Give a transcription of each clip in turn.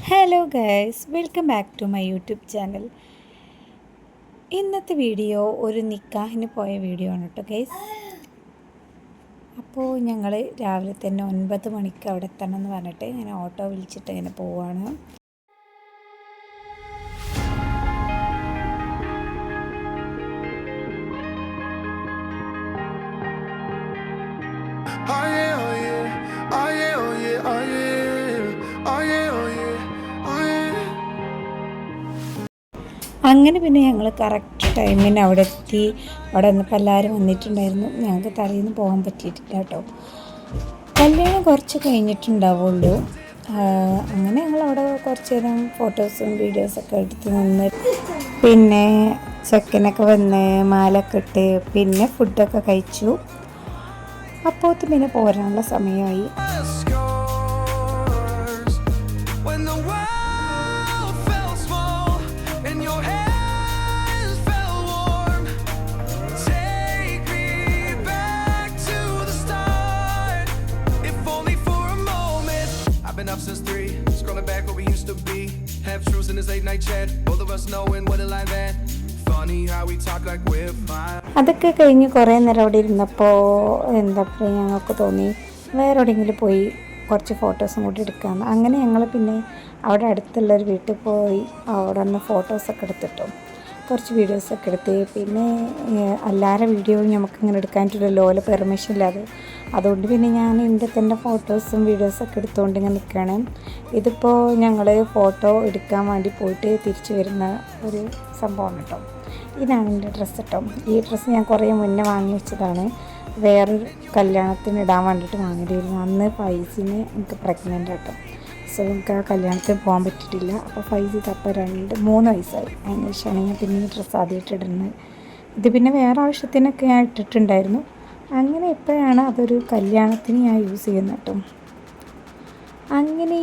Hello guys, welcome back to my YouTube channel. ഇന്നത്തെ video ഒരു നിക്കാഹിന് പോയ വീഡിയോ ആണ് കേട്ടോ ഗൈസ്. അപ്പോൾ ഞങ്ങൾ രാവിലെ തന്നെ 9 മണിക്ക് അവിടെ എത്തണം എന്ന് പറഞ്ഞിട്ട് ഇങ്ങനെ ഓട്ടോ വിളിച്ചിട്ട് ഇങ്ങനെ പോവുകയാണ്. അങ്ങനെ പിന്നെ ഞങ്ങൾ കറക്റ്റ് ടൈമിന് അവിടെ എത്തി. അവിടെ നിന്നപ്പോൾ എല്ലാവരും വന്നിട്ടുണ്ടായിരുന്നു. ഞങ്ങൾക്ക് തലേന്ന് പോകാൻ പറ്റിയിട്ടില്ല കേട്ടോ. കല്യാണം കുറച്ച് കഴിഞ്ഞിട്ടുണ്ടാവുള്ളൂ. അങ്ങനെ ഞങ്ങൾ അവിടെ കുറച്ച് നേരം ഫോട്ടോസും വീഡിയോസൊക്കെ എടുത്ത് നിന്ന് പിന്നെ ചെക്കനൊക്കെ വന്ന് മാലൊക്കെ ഇട്ട് പിന്നെ ഫുഡൊക്കെ കഴിച്ചു. അപ്പോൾ പിന്നെ പോരാനുള്ള സമയമായി. Been up since 3, scrolling back where we used to be. Half truths in this late night chat, both of us knowing what it like that. Funny how we talk like we're fine. അതൊക്കെ കഴിഞ്ഞ് കുറേ നേരം അവിടെ ഇരുന്നപ്പോൾ എന്താ പറയുക, ഞങ്ങൾക്ക് തോന്നി വേറെ എവിടെയെങ്കിലും പോയി കുറച്ച് ഫോട്ടോസും കൂടി എടുക്കാമെന്ന്. അങ്ങനെ ഞങ്ങൾ പിന്നെ അവിടെ അടുത്തുള്ളൊരു വീട്ടിൽ പോയി അവിടെ നിന്ന് ഫോട്ടോസൊക്കെ എടുത്തിട്ടു, കുറച്ച് വീഡിയോസൊക്കെ എടുത്ത്. പിന്നെ എല്ലാവരുടെ വീഡിയോയും നമുക്കിങ്ങനെ എടുക്കാനായിട്ടില്ലല്ലോ, ഓല പെർമിഷൻ ഇല്ലാതെ. അതുകൊണ്ട് പിന്നെ ഞാൻ എൻ്റെ തന്നെ ഫോട്ടോസും വീഡിയോസൊക്കെ എടുത്തുകൊണ്ട് ഇങ്ങനെ നിൽക്കുകയാണ്. ഇതിപ്പോൾ ഞങ്ങൾ ഫോട്ടോ എടുക്കാൻ വേണ്ടി പോയിട്ട് തിരിച്ചു വരുന്ന ഒരു സംഭവമാണ് കേട്ടോ. ഇതാണ് എൻ്റെ ഡ്രസ്സ് കേട്ടോ. ഈ ഡ്രസ്സ് ഞാൻ കുറേ മുന്നേ വാങ്ങി വെച്ചതാണ്. വേറൊരു കല്യാണത്തിന് ഇടാൻ വേണ്ടിയിട്ട് വാങ്ങിയതായിരുന്നു. അന്ന് ഫൈസിന് എനിക്ക് പ്രഗ്നൻ്റ് കേട്ടോ. സോ എനിക്ക് ആ കല്യാണത്തിന് പോകാൻ പറ്റിയിട്ടില്ല. അപ്പോൾ ഫൈസ് അപ്പോൾ 3 വയസ്സായി. അതിന് ശേഷമാണ് ഞാൻ പിന്നെ ഈ ഡ്രസ്സ് ആദ്യമായിട്ട് ഇടുന്നത്. ഇത് പിന്നെ വേറെ ആവശ്യത്തിനൊക്കെ ഞാൻ ഇട്ടിട്ടുണ്ടായിരുന്നു. അങ്ങനെ എപ്പോഴാണ് അതൊരു കല്യാണത്തിന് ഞാൻ യൂസ് ചെയ്യുന്നത് കേട്ടോ. അങ്ങനെ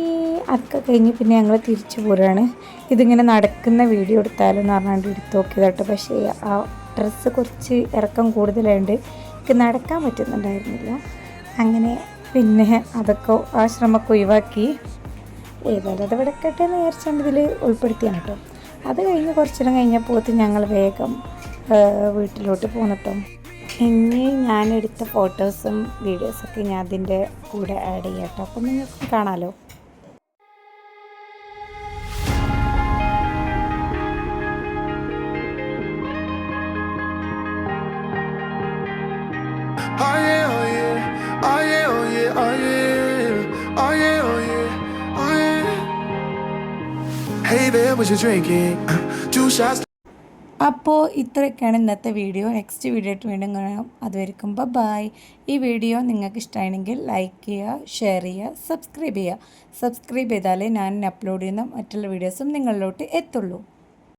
അതൊക്കെ കഴിഞ്ഞ് പിന്നെ ഞങ്ങൾ തിരിച്ചു പോരുകയാണ്. ഇതിങ്ങനെ നടക്കുന്ന വീഡിയോ എടുത്താലെന്ന് പറഞ്ഞാൽ എടുത്ത് നോക്കിയത് കേട്ടോ. പക്ഷേ ആ ഡ്രസ്സ് കുറച്ച് ഇറക്കം കൂടുതലായതുകൊണ്ട് എനിക്ക് നടക്കാൻ പറ്റുന്നുണ്ടായിരുന്നില്ല. അങ്ങനെ പിന്നെ അതൊക്കെ ആ ശ്രമമൊക്കെ ഒഴിവാക്കി. ഏതായാലും അത് വിടക്കട്ടെ എന്ന് വിചാരിച്ചാൽ ഇതിൽ ഉൾപ്പെടുത്തിയാണ് കേട്ടോ. അത് കഴിഞ്ഞ് കുറച്ച് നേരം കഴിഞ്ഞപ്പോൾ ഞങ്ങൾ വേഗം വീട്ടിലോട്ട് പോന്നിട്ടോ. ഇനി ഞാനെടുത്ത ഫോട്ടോസും വീഡിയോസൊക്കെ ഞാൻ അതിൻ്റെ കൂടെ ആഡ് ചെയ്യാം കേട്ടോ. അപ്പം നിങ്ങൾക്ക് കാണാമല്ലോ. Hey there, what you drinking? 2 shots. അപ്പോൾ ഇത്രയൊക്കെയാണ് ഇന്നത്തെ വീഡിയോ. നെക്സ്റ്റ് വീഡിയോ ആയിട്ട് വീണ്ടും കാണാം. അതുവരെക്കും ബൈ. ഈ വീഡിയോ നിങ്ങൾക്ക് ഇഷ്ടമാണെങ്കിൽ ലൈക്ക് ചെയ്യുക, ഷെയർ ചെയ്യുക, സബ്സ്ക്രൈബ് ചെയ്യുക. സബ്സ്ക്രൈബ് ചെയ്താലേ ഞാൻ അപ്ലോഡ് ചെയ്യുന്ന മറ്റുള്ള വീഡിയോസും നിങ്ങളിലോട്ട് എത്തുള്ളൂ.